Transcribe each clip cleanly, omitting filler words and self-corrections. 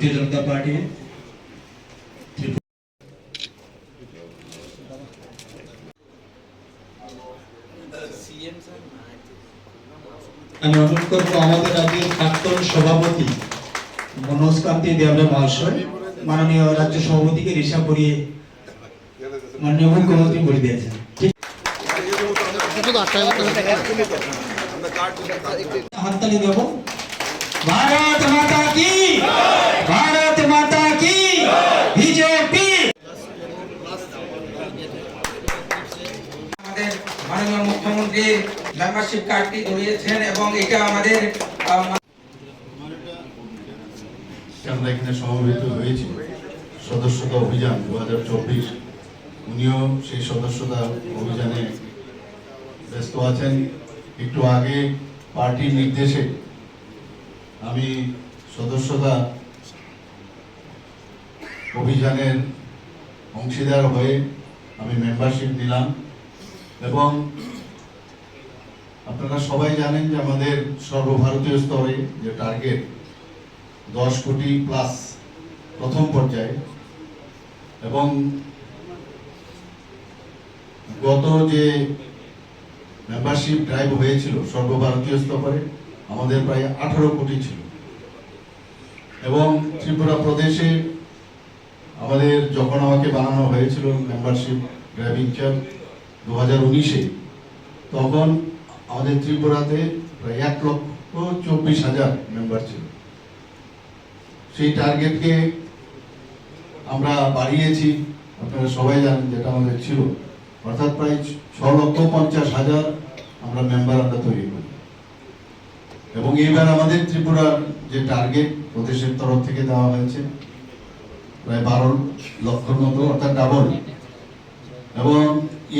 Bharatiya Janata party আমি অনুরোধ করবো আমাদের রাজ্যের প্রাক্তন সভাপতি মনোজ কান্তি দেবরা মহাশয় মাননীয় রাজ্য সভাপতিকে রিসা করিয়ে মাননীয় মুখ্যমন্ত্রী বলে দিয়েছেন। হাততালি দেব। ভারত মাতা কি, ভারত মাতা কি, বিজেপি। আমাদের মাননীয় মুখ্যমন্ত্রীর মেম্বারশিপ কার্ডটি ধরিয়েছেন এবং এটা আমাদের আমরা এখানে সমবেত হয়েছি সদস্যতা অভিযান 2024। উনিও সেই সদস্যতা অভিযানে ব্যস্ত আছেন। একটু আগে পার্টির নির্দেশে আমি সদস্যতা অভিযানের অংশীদার হয়ে আমি মেম্বারশিপ নিলাম এবং আপনারা সবাই জানেন যে আমাদের সর্বভারতীয় স্তরে যে টার্গেট 10 কোটি প্লাস প্রথম পর্যায়ে, এবং গত যে মেম্বারশিপ ড্রাইভ হয়েছিল সর্বভারতীয় স্তরে আমাদের প্রায় 18 কোটি ছিল। এবং ত্রিপুরা প্রদেশে আমাদের যখন আমাকে বানানো হয়েছিল মেম্বারশিপ ড্রাইভ ইনচার্জ 2019-এ, তখন আমাদের ত্রিপুরাতে প্রায় 1,24,000 মেম্বার ছিল। সেই টার্গেটকে আমরা বাড়িয়েছি, আপনারা সবাই জানেন যেটা আমাদের ছিল, অর্থাৎ প্রায় 6,50,000 আমরা মেম্বার আমরা তৈরি করি। এবং এইবার আমাদের ত্রিপুরার যে টার্গেট প্রদেশের তরফ থেকে দেওয়া হয়েছে প্রায় 12 লক্ষর মতো, অর্থাৎ ডাবল। এবং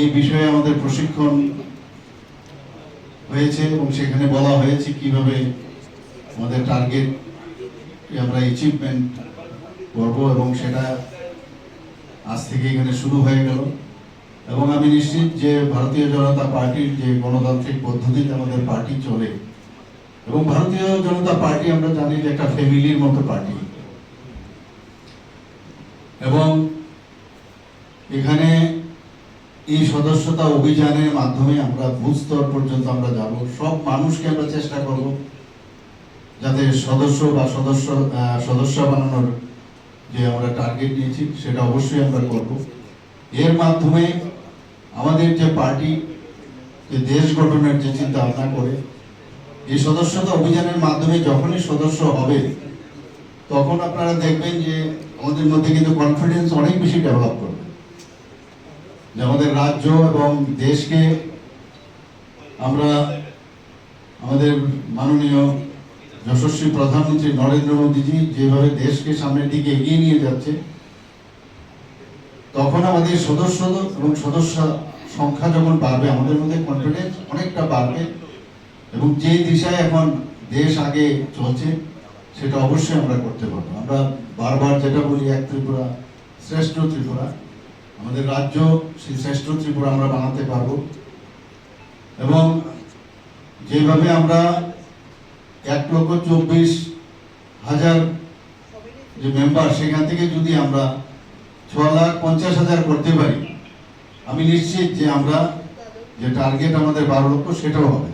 এই বিষয়ে আমাদের প্রশিক্ষণ হয়েছে এবং সেখানে বলা হয়েছে কিভাবে আমাদের টার্গেট আমরা অ্যাচিভমেন্ট করব, এবং সেটা আজ থেকে এখানে শুরু হয়ে গেল। এবং আমি নিশ্চিত যে ভারতীয় জনতা পার্টির যে গণতান্ত্রিক পদ্ধতিতে আমাদের পার্টি চলে, এবং ভারতীয় জনতা পার্টি আমরা জানি যে একটা ফ্যামিলির মতো পার্টি, এবং এখানে এই সদস্যতা অভিযানের মাধ্যমে আমরা বুথ স্তর পর্যন্ত আমরা যাব। সব মানুষকে আমরা চেষ্টা করব যাতে সদস্য বানানোর যে আমরা টার্গেট নিয়েছি সেটা অবশ্যই আমরা করব। এর মাধ্যমে আমাদের যে পার্টি যে দেশ গঠনের যে চিন্তা ভাবনা করে, এই সদস্যতা অভিযানের মাধ্যমে যখনই সদস্য হবে তখন আপনারা দেখবেন যে আমাদের মধ্যে কিন্তু কনফিডেন্স অনেক বেশি ডেভেলপ করবে, যে আমাদের রাজ্য এবং দেশকে আমরা আমাদের মাননীয় যশস্বী প্রধানমন্ত্রী নরেন্দ্র মোদীজি যেভাবে দেশকে সামনের দিকে এগিয়ে নিয়ে যাচ্ছে, তখন আমাদের সদস্য এবং সদস্য সংখ্যা যখন বাড়বে আমাদের মধ্যে কনফিডেন্স অনেকটা বাড়বে, এবং যে দিশায় এখন দেশ আগে চলছে সেটা অবশ্যই আমরা করতে পারবো। আমরা বারবার যেটা বলি, এক ত্রিপুরা শ্রেষ্ঠ ত্রিপুরা, আমাদের রাজ্য সেই শ্রেষ্ঠ ত্রিপুরা আমরা বানাতে পারবো। এবং যেভাবে আমরা 1,24,000 যে মেম্বার, সেখান থেকে যদি আমরা 6,50,000 করতে পারি, আমি নিশ্চিত যে আমরা যে টার্গেট আমাদের 12 লক্ষ সেটাও হবে।